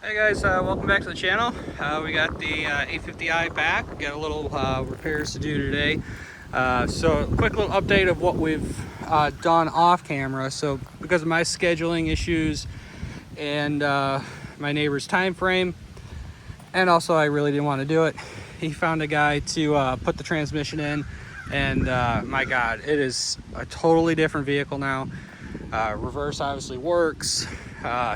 Hey guys, welcome back to the channel. We got the 850i back. We got a little repairs to do today. So a quick little update of what we've done off camera. So because of my scheduling issues and my neighbor's time frame, and also I really didn't want to do it, he found a guy to put the transmission in, and my God, it is a totally different vehicle now. Reverse obviously works.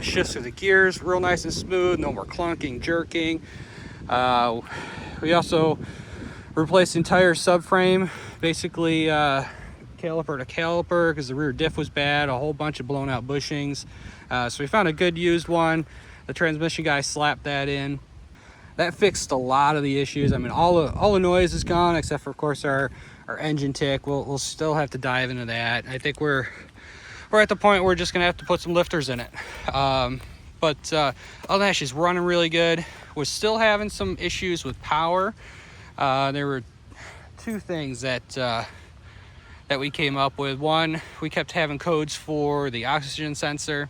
Shifts of the gears real nice and smooth, no more clunking, jerking. We also replaced the entire subframe, basically caliper to caliper, because the rear diff was bad, a whole bunch of blown out bushings. So we found a good used one. The transmission guy slapped that in. That fixed a lot of the issues. I mean, all the noise is gone, except for, of course, our engine tick. We'll still have to dive into that. I think we're at the point where we're just gonna have to put some lifters in it. But other than that, she's running really good. We're still having some issues with power. There were two things that we came up with. One, we kept having codes for the oxygen sensor.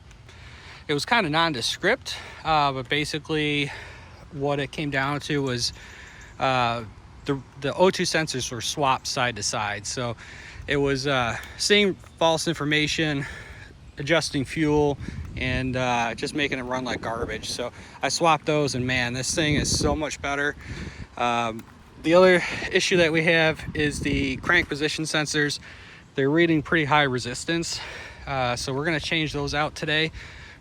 It was kind of nondescript, but basically what it came down to was the O2 sensors were swapped side to side. So it was seeing false information, adjusting fuel, and just making it run like garbage. So I swapped those, and man, this thing is so much better. The other issue that we have is the crank position sensors. They're reading pretty high resistance, so we're going to change those out today.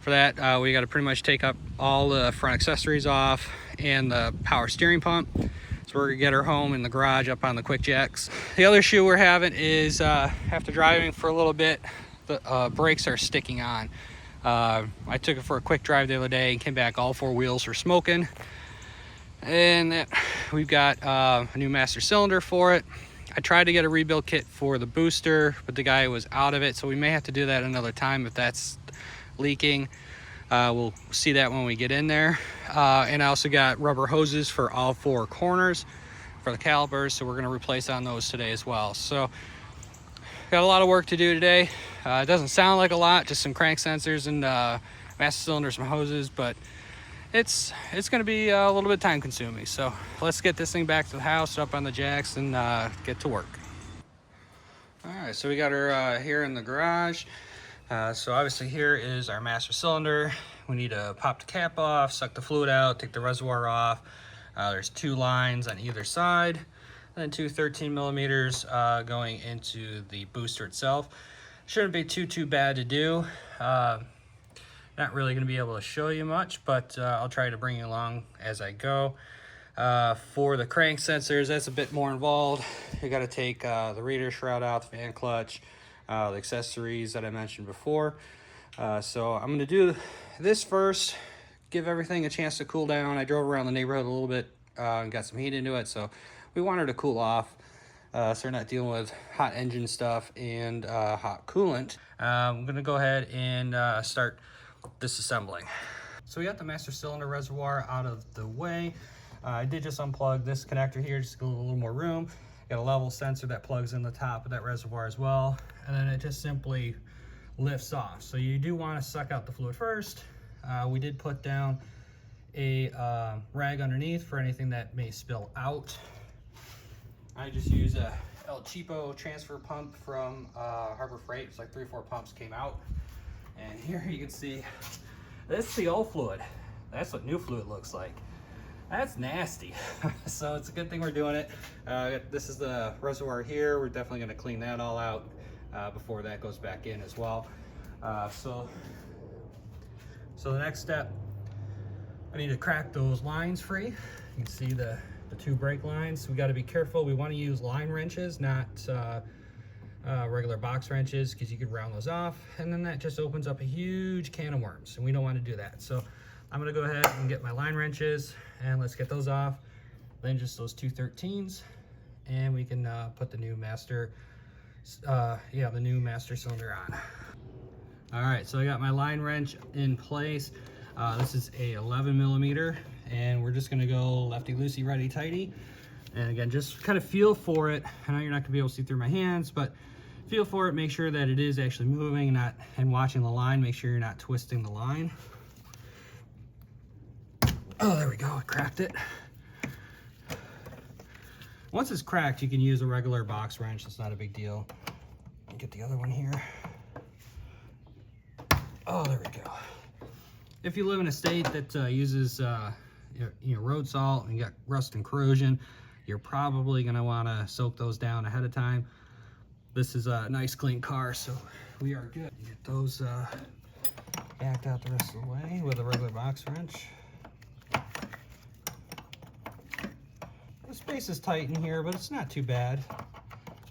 For that, we got to pretty much take up all the front accessories off and the power steering pump. So we're gonna get her home in the garage up on the quick jacks. The other issue we're having is after driving for a little bit, the brakes are sticking on. I took it for a quick drive the other day and came back, all four wheels were smoking. And we've got a new master cylinder for it. I tried to get a rebuild kit for the booster, but the guy was out of it, so we may have to do that another time if that's leaking. We'll see that when we get in there. And I also got rubber hoses for all four corners for the calipers, so we're going to replace on those today as well. So got a lot of work to do today. It doesn't sound like a lot, just some crank sensors and master cylinders, some hoses, but it's going to be a little bit time consuming. So let's get this thing back to the house, up on the jacks, and get to work. All right, so we got her here in the garage. So obviously here is our master cylinder. We need to pop the cap off, suck the fluid out, take the reservoir off. There's two lines on either side, and then two 13 millimeters going into the booster itself. Shouldn't be too bad to do. Not really going to be able to show you much, but I'll try to bring you along as I go. For the crank sensors, that's a bit more involved. You got to take the reader shroud out, the fan clutch, the accessories that I mentioned before. So I'm going to do this first, give everything a chance to cool down. I drove around the neighborhood a little bit and got some heat into it, so we want her to cool off so we're not dealing with hot engine stuff and hot coolant. I'm going to go ahead and start disassembling. So we got the master cylinder reservoir out of the way. I did just unplug this connector here just to give a little more room. Got a level sensor that plugs in the top of that reservoir as well, and then it just simply lifts off. So you do want to suck out the fluid first. We did put down a rag underneath for anything that may spill out. I just use a El Cheapo transfer pump from Harbor Freight. It's like 3 or 4 pumps came out, and here you can see this is the old fluid. That's what new fluid looks like. That's nasty. So it's a good thing we're doing it. This is the reservoir here. We're definitely going to clean that all out before that goes back in as well. So the next step, I need to crack those lines free. You can see the 2 brake lines. We got to be careful. We want to use line wrenches, not regular box wrenches, because you could round those off, and then that just opens up a huge can of worms, and we don't want to do that. So I'm going to go ahead and get my line wrenches, and let's get those off. Then just those 2 13s, and we can put the new master cylinder on. All right, so I got my line wrench in place. This is a 11 millimeter, and we're just gonna go lefty loosey, righty tighty. And again, just kind of feel for it. I know you're not gonna be able to see through my hands, but feel for it. Make sure that it is actually moving, and watching the line. Make sure you're not twisting the line. Oh, there we go, I cracked it. Once it's cracked, you can use a regular box wrench. It's not a big deal. Get the other one here. Oh, there we go. If you live in a state that uses road salt and you got rust and corrosion, you're probably going to want to soak those down ahead of time. This is a nice clean car, so we are good. Get those backed out the rest of the way with a regular box wrench. The space is tight in here, but it's not too bad.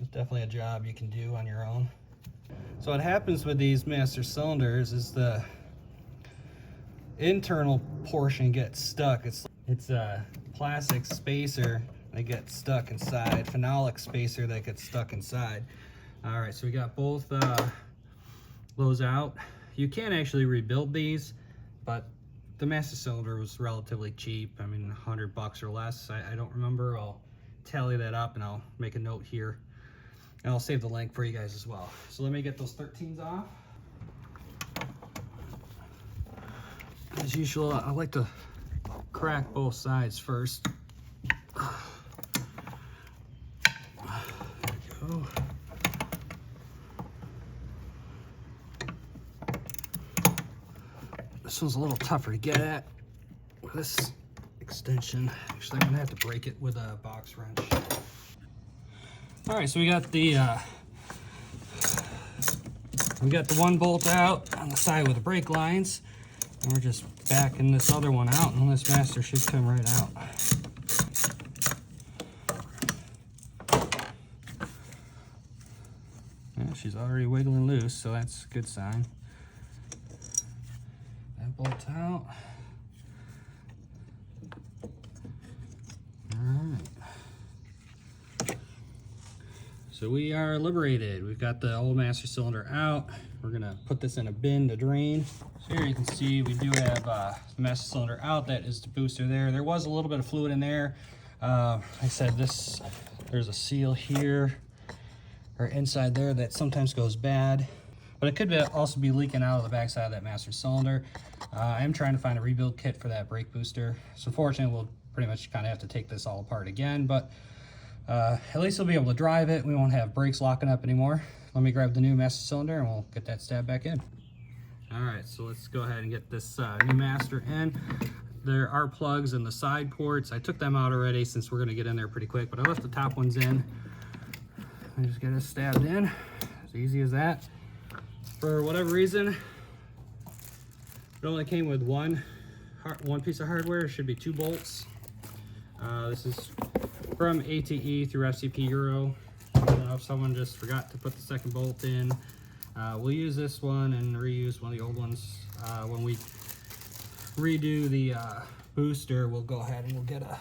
It's definitely a job you can do on your own. So what happens with these master cylinders is the internal portion gets stuck. It's a plastic spacer that gets stuck inside, phenolic spacer that gets stuck inside. All right, so we got both those out. You can actually rebuild these, but the master cylinder was relatively cheap. I mean, $100 or less. I don't remember. I'll tally that up and I'll make a note here. And I'll save the link for you guys as well. So let me get those 13s off. As usual, I like to crack both sides first. There we go. This one's a little tougher to get at with this extension. Actually, I'm gonna have to break it with a box wrench. All right, so we got the one bolt out on the side with the brake lines, and we're just backing this other one out, and this master should come right out. Yeah, she's already wiggling loose, so that's a good sign. That bolt out. All right. So we are liberated. We've got the old master cylinder out. We're gonna put this in a bin to drain. So here you can see we do have the master cylinder out. That is the booster there. There was a little bit of fluid in there. Like I said, there's a seal here or inside there that sometimes goes bad, but it could also be leaking out of the backside of that master cylinder. I am trying to find a rebuild kit for that brake booster. So unfortunately, we'll pretty much kind of have to take this all apart again, but at least we'll be able to drive it. We won't have brakes locking up anymore. Let me grab the new master cylinder and we'll get that stab back in. All right, so let's go ahead and get this new master in. There are plugs in the side ports. I took them out already since we're gonna get in there pretty quick, but I left the top ones in. I just get it stabbed in, as easy as that. For whatever reason, it only came with one piece of hardware. It should be 2 bolts. This is from ATE through FCP Euro. If someone just forgot to put the second bolt in, we'll use this one and reuse one of the old ones. When we redo the booster, we'll go ahead and we'll get a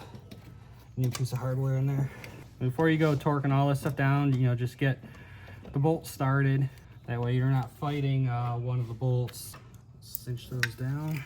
new piece of hardware in there. Before you go torquing all this stuff down, just get the bolt started. That way you're not fighting one of the bolts. Cinch those down.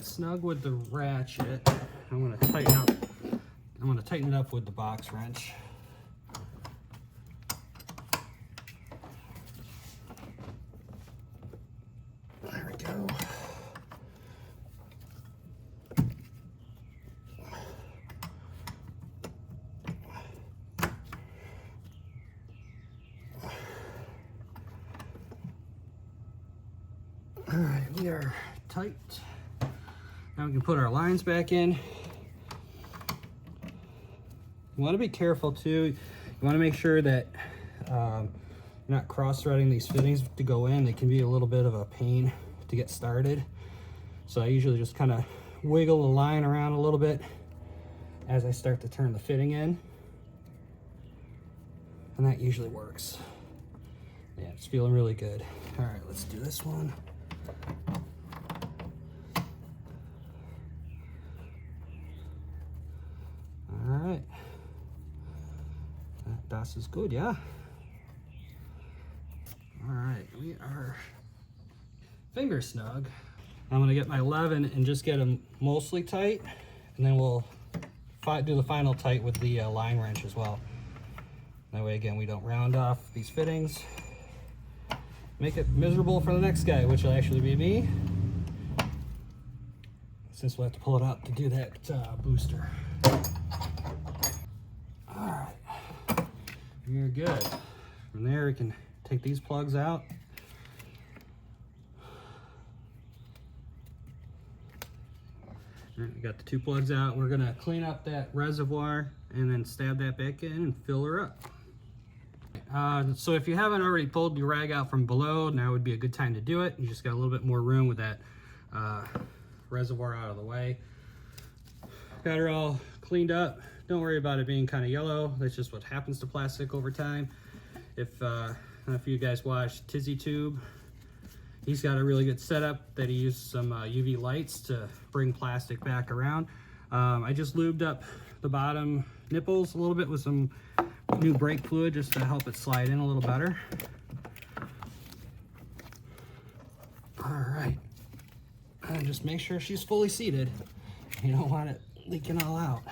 Snug with the ratchet. I'm going to tighten it up with the box wrench. There we go. All right, we are tight. Now we can put our lines back in. You want to be careful too. You want to make sure that you're not cross-threading these fittings to go in. They can be a little bit of a pain to get started. So I usually just kind of wiggle the line around a little bit as I start to turn the fitting in. And that usually works. Yeah, it's feeling really good. All right, let's do this one. All right, that Das is good, yeah. All right, we are finger snug. I'm gonna get my 11 and just get them mostly tight, and then we'll do the final tight with the line wrench as well. That way, again, we don't round off these fittings. Make it miserable for the next guy, which will actually be me, since we'll have to pull it out to do that booster. All right, you're good. From there, we can take these plugs out. We got the 2 plugs out. We're gonna clean up that reservoir and then stab that back in and fill her up. So if you haven't already pulled your rag out from below, now would be a good time to do it. You just got a little bit more room with that reservoir out of the way. Got her all cleaned up. Don't worry about it being kind of yellow. That's just what happens to plastic over time. If I don't know if you guys watched Tizzy Tube, he's got a really good setup that he uses some UV lights to bring plastic back around. I just lubed up the bottom nipples a little bit with some new brake fluid just to help it slide in a little better. All right, and just make sure she's fully seated. You don't want it leaking all out.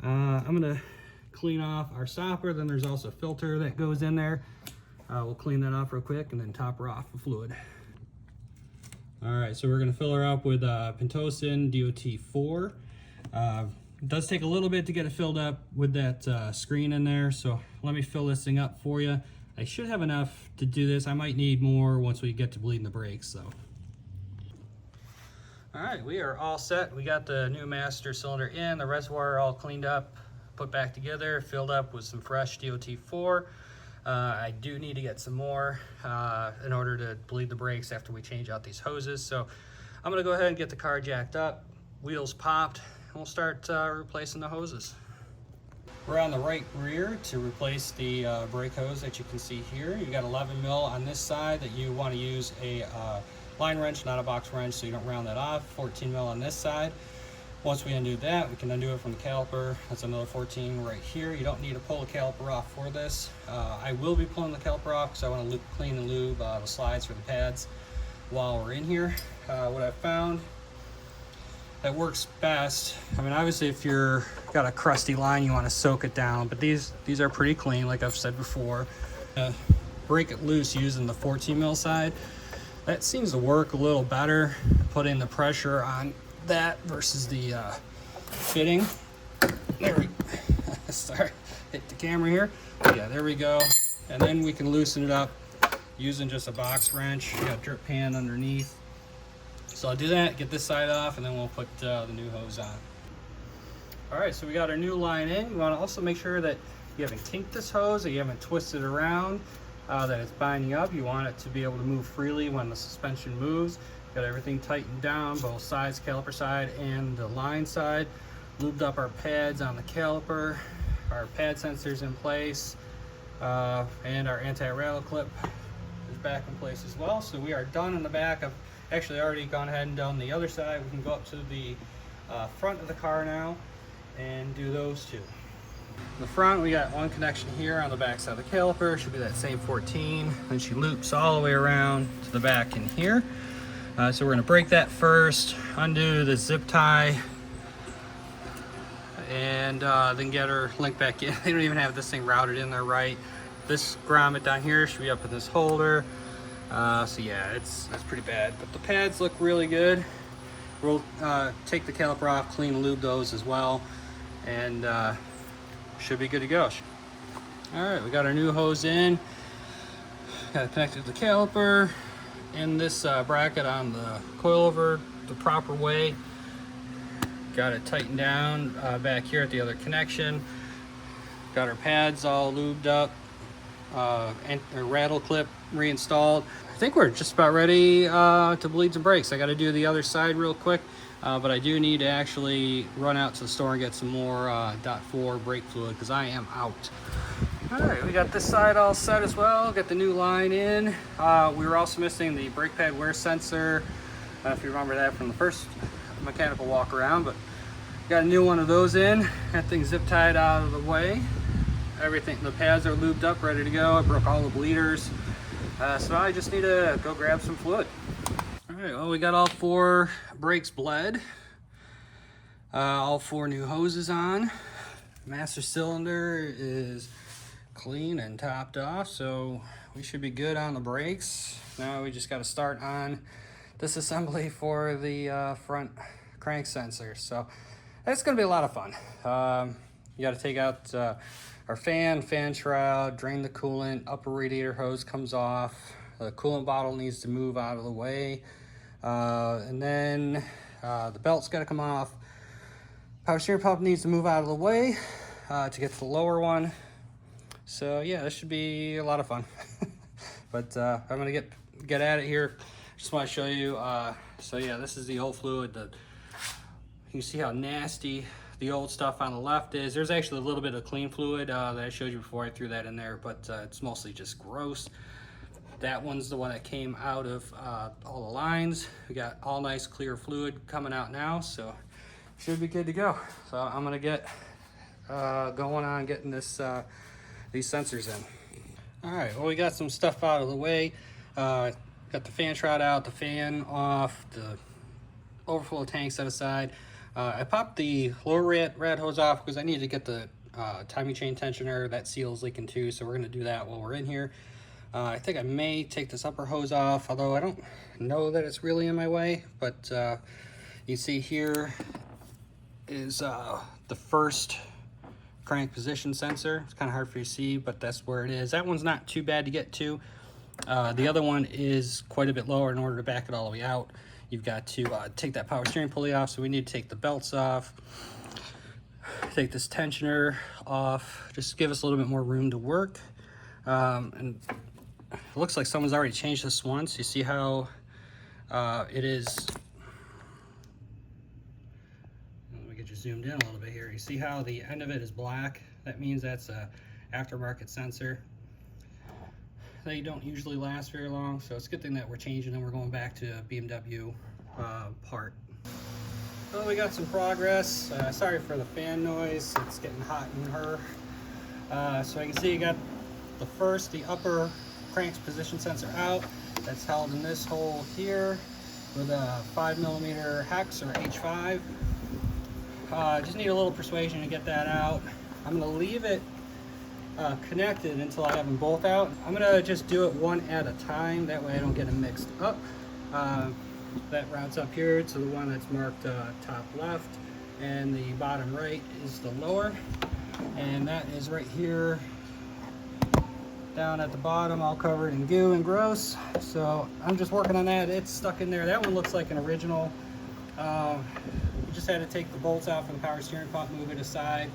I'm gonna clean off our stopper. Then there's also a filter that goes in there. We'll clean that off real quick and then top her off with fluid. All right, so we're gonna fill her up with Pentosin DOT4. It does take a little bit to get it filled up with that screen in there, so let me fill this thing up for you. I should have enough to do this. I might need more once we get to bleeding the brakes, though. All right, we are all set. We got the new master cylinder in, the reservoir all cleaned up, put back together, filled up with some fresh DOT4. I do need to get some more in order to bleed the brakes after we change out these hoses. So I'm gonna go ahead and get the car jacked up, wheels popped, and we'll start replacing the hoses. We're on the right rear to replace the brake hose that you can see here. You got 11 mil on this side that you want to use a line wrench, not a box wrench, so you don't round that off. 14 mil on this side. Once we undo that, we can undo it from the caliper. That's another 14 right here. You don't need to pull the caliper off for this. I will be pulling the caliper off because I want to clean and lube the slides for the pads while we're in here. What I've found that works best, I mean, obviously if you're got a crusty line, you want to soak it down, but these are pretty clean, like I've said before. Break it loose using the 14 mil side. That seems to work a little better, putting the pressure on that versus the fitting. There we go. Sorry, hit the camera here. Yeah, there we go. And then we can loosen it up using just a box wrench. You got a drip pan underneath. So I'll do that, get this side off, and then we'll put the new hose on. All right, so we got our new line in. You want to also make sure that you haven't kinked this hose, that you haven't twisted it around, that it's binding up. You want it to be able to move freely when the suspension moves. Got everything tightened down, both sides, caliper side and the line side. Lubed up our pads on the caliper, our pad sensors in place, and our anti-rattle clip is back in place as well. So we are done in the back. I've actually already gone ahead and done the other side. We can go up to the front of the car now and do those two. In the front, we got one connection here on the back side of the caliper. Should be that same 14. Then she loops all the way around to the back in here. So we're gonna break that first, undo the zip tie, and then get her linked back in. They don't even have this thing routed in there right. This grommet down here should be up in this holder. So yeah, it's pretty bad, but the pads look really good. We'll take the caliper off, clean and lube those as well, and should be good to go. All right, we got our new hose in. Got it connected to the caliper in this bracket on the coilover the proper way. Got it tightened down back here at the other connection. Got our pads all lubed up, and our rattle clip reinstalled. I think we're just about ready to bleed some brakes. I got to do the other side real quick, but I do need to actually run out to the store and get some more .4 brake fluid because I am out. All right, we got this side all set as well. Got the new line in. We were also missing the brake pad wear sensor. I don't know if you remember that from the first mechanical walk around, but got a new one of those in. That thing's zip tied out of the way. everything, the pads are lubed up, ready to go. I broke all the bleeders. So I just need to go grab some fluid. All right, well, we got all 4 brakes bled. All 4 new hoses on. Master cylinder is clean and topped off, so we should be good on the brakes. Now we just got to start on disassembly for the front crank sensor. So that's going to be a lot of fun. You got to take out our fan shroud, drain the coolant, upper radiator hose comes off, the coolant bottle needs to move out of the way, and then the belt's got to come off. Power steering pump needs to move out of the way to get to the lower one. So yeah, this should be a lot of fun. But I'm gonna get at it here. Just want to show you. So yeah, this is the old fluid. You can see how nasty the old stuff on the left is. There's actually a little bit of clean fluid that I showed you before. I threw that in there, but it's mostly just gross. That one's the one that came out of all the lines. We got all nice clear fluid coming out now, so should be good to go. So I'm gonna get going on getting this these sensors in. All right, well, we got some stuff out of the way. Got the fan shroud out, the fan off, the overflow tank set aside. I popped the lower rad hose off because I need to get the timing chain tensioner. That seal is leaking too, so we're gonna do that while we're in here. I think I may take this upper hose off, although I don't know that it's really in my way, but you see here is the first crank position sensor. It's kind of hard for you to see, but that's where it is. That one's not too bad to get to. The other one is quite a bit lower. In order to back it all the way out, you've got to take that power steering pulley off, so we need to take the belts off, take this tensioner off, just give us a little bit more room to work. And it looks like someone's already changed this once. You see how it is. Zoomed in a little bit here. You see how the end of it is black? That means that's a aftermarket sensor. They don't usually last very long, so it's a good thing that we're changing and we're going back to a BMW part. Well, we got some progress. Sorry for the fan noise. It's getting hot in her. So you can see you got the upper crank's position sensor out. That's held in this hole here with a 5mm hex or H5. Just need a little persuasion to get that out. I'm going to leave it connected until I have them both out. I'm going to just do it one at a time, that way I don't get them mixed up. That routes up here to the one that's marked top left, and the bottom right is the lower, and that is right here down at the bottom, all covered in goo and gross. So I'm just working on that. It's stuck in there. That one looks like an original. Just had to take the bolts out from the power steering pump, move it aside,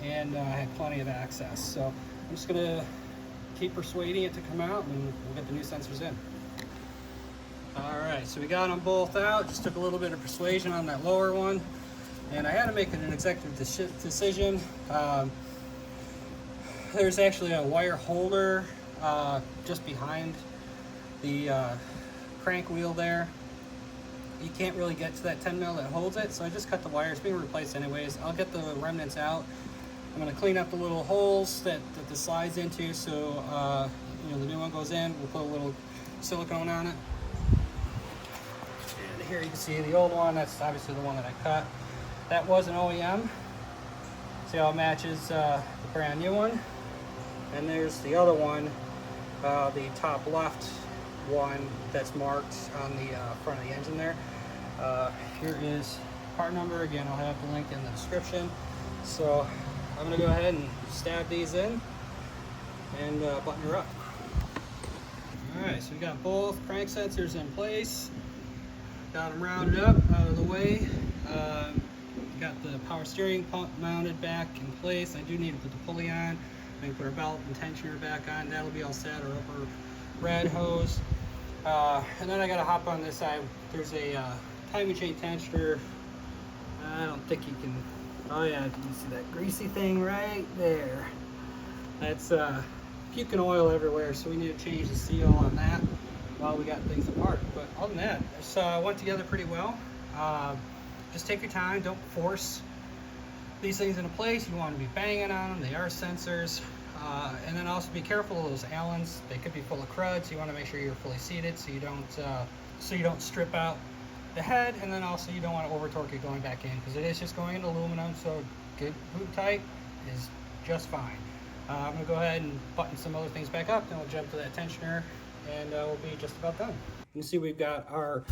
and I had plenty of access. So I'm just gonna keep persuading it to come out, and we'll get the new sensors in. All right, so we got them both out. Just took a little bit of persuasion on that lower one, and I had to make an executive decision. There's actually a wire holder just behind the crank wheel there. You can't really get to that 10mm that holds it, so I just cut the wires. Being replaced anyways. I'll get the remnants out. I'm going to clean up the little holes that this slides into, so the new one goes in. We'll put a little silicone on it. And here you can see the old one. That's obviously the one that I cut. That was an OEM. See how it matches the brand new one. And there's the other one, the top left one that's marked on the front of the engine there. Here is part number. Again, I'll have the link in the description. So I'm going to go ahead and stab these in and button her up. Alright, so we got both crank sensors in place. Got them rounded up, out of the way. Got the power steering pump mounted back in place. I do need to put the pulley on. I can put our belt and tensioner back on. That'll be all set. Our upper rad hose. And then I gotta hop on this side. There's a timing chain tensioner. I don't think you can. Oh yeah, you can see that greasy thing right there. That's puking oil everywhere, so we need to change the seal on that while we got things apart. But other than that, this went together pretty well. Just take your time. Don't force these things into place, you want to be banging on them. They are sensors. And then also be careful of those Allens. They could be full of crud, so you want to make sure you're fully seated so you don't strip out the head, and then also you don't want to over torque it going back in, because it is just going into aluminum, so good boot tight is just fine. I'm going to go ahead and button some other things back up, then we'll jump to that tensioner, and we'll be just about done. You can see we've got our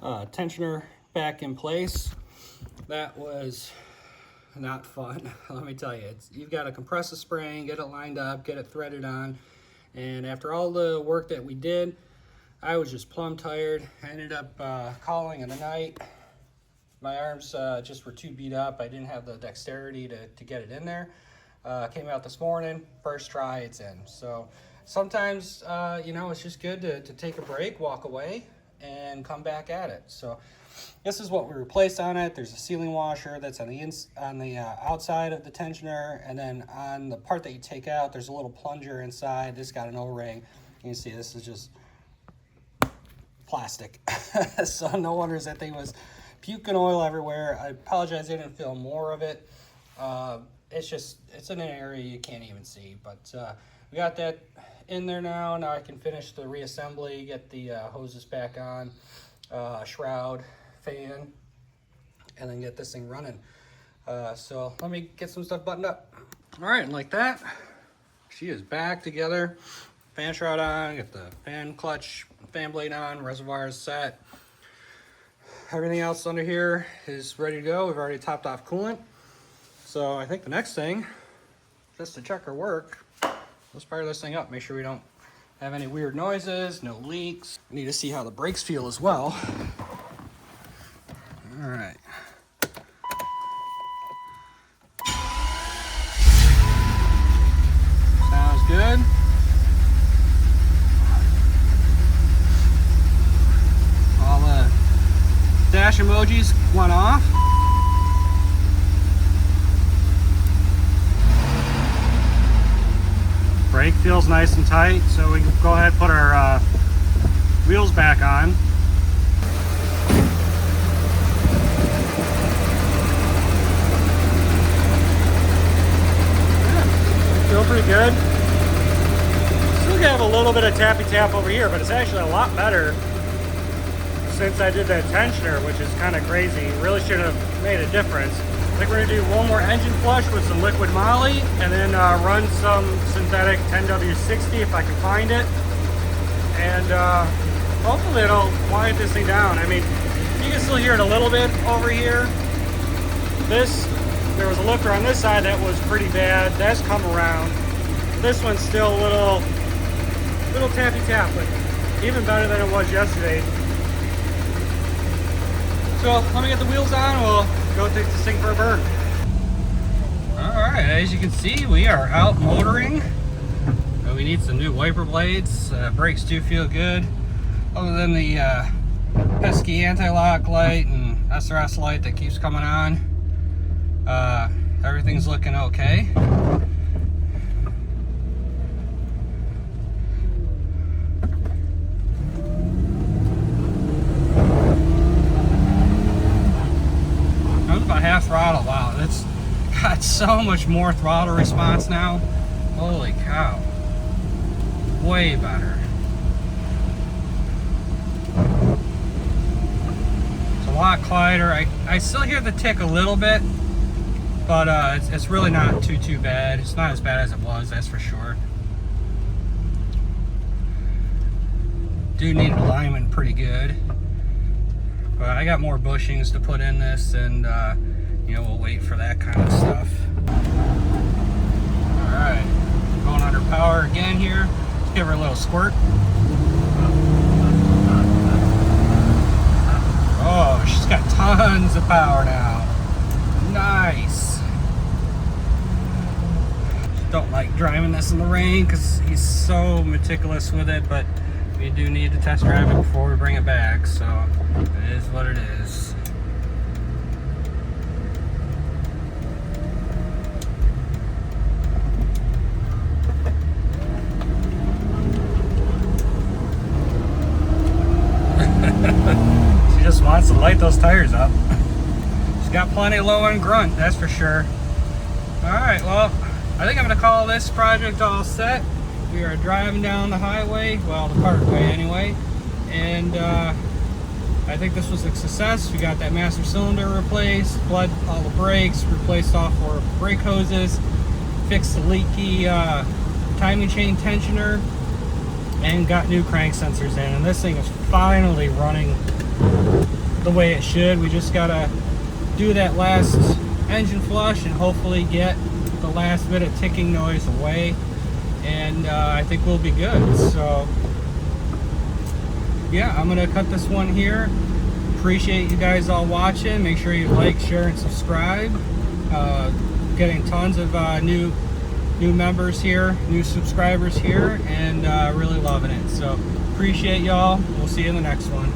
tensioner back in place. That was not fun. Let me tell you, you've got to compress the spring, get it lined up, get it threaded on, and after all the work that we did, I was just plumb tired. I ended up calling in the night. My arms just were too beat up. I didn't have the dexterity to get it in there. Came out this morning, first try, it's in. So sometimes, you know, it's just good to take a break, walk away, and come back at it. So this is what we replaced on it. There's a sealing washer that's on the outside of the tensioner, and then on the part that you take out, there's a little plunger inside. This got an O-ring. You can see this is just plastic. So no wonder that thing was puking oil everywhere. I apologize I didn't film more of it. It's in an area you can't even see, but we got that in there now. Now I can finish the reassembly, get the hoses back on, shroud, fan, and then get this thing running. So let me get some stuff buttoned up. All right, and like that, she is back together. Fan shroud on, get the fan clutch, fan blade on, reservoir is set. Everything else under here is ready to go. We've already topped off coolant. So I think the next thing, just to check our work, let's fire this thing up. Make sure we don't have any weird noises, no leaks. We need to see how the brakes feel as well. All right. Sounds good. All the dash emojis went off. Brake feels nice and tight, so we can go ahead and put our wheels back on. Yeah, feel pretty good. Still have a little bit of tappy tap over here, but it's actually a lot better since I did that tensioner, which is kind of crazy. Really should have made a difference. I think we're gonna do one more engine flush with some liquid moly, and then run some synthetic 10W60 if I can find it. And hopefully it'll quiet this thing down. I mean, you can still hear it a little bit over here. There was a lifter on this side that was pretty bad. That's come around. This one's still a little tappy tap, but even better than it was yesterday. So let me get the wheels on. We'll go take this thing for a burn. All right, as you can see, we are out motoring. We need some new wiper blades. Brakes do feel good. Other than the pesky anti-lock light and SRS light that keeps coming on, everything's looking okay. About half throttle. Wow, that's got so much more throttle response now. Holy cow, way better. It's a lot quieter. I still hear the tick a little bit, but it's really not too bad. It's not as bad as it was, that's for sure. Do need alignment pretty good. But I got more bushings to put in this, and you know, we'll wait for that kind of stuff. All right, going under power again here. Let's give her a little squirt. Oh, she's got tons of power now. Nice. Don't like driving this in the rain because he's so meticulous with it, but we do need to test drive it before we bring it back, so it is what it is. She just wants to light those tires up. She's got plenty of low end grunt, that's for sure. Alright, well, I think I'm going to call this project all set. We are driving down the highway, well, the parkway anyway, and I think this was a success. We got that master cylinder replaced, bled all the brakes, replaced all 4 brake hoses, fixed the leaky timing chain tensioner, and got new crank sensors in. And this thing is finally running the way it should. We just got to do that last engine flush and hopefully get the last bit of ticking noise away, and I think we'll be good. So yeah, I'm gonna cut this one here. Appreciate you guys all watching. Make sure you like, share, and subscribe. Getting tons of new members here, new subscribers here, and really loving it. So appreciate y'all. We'll see you in the next one.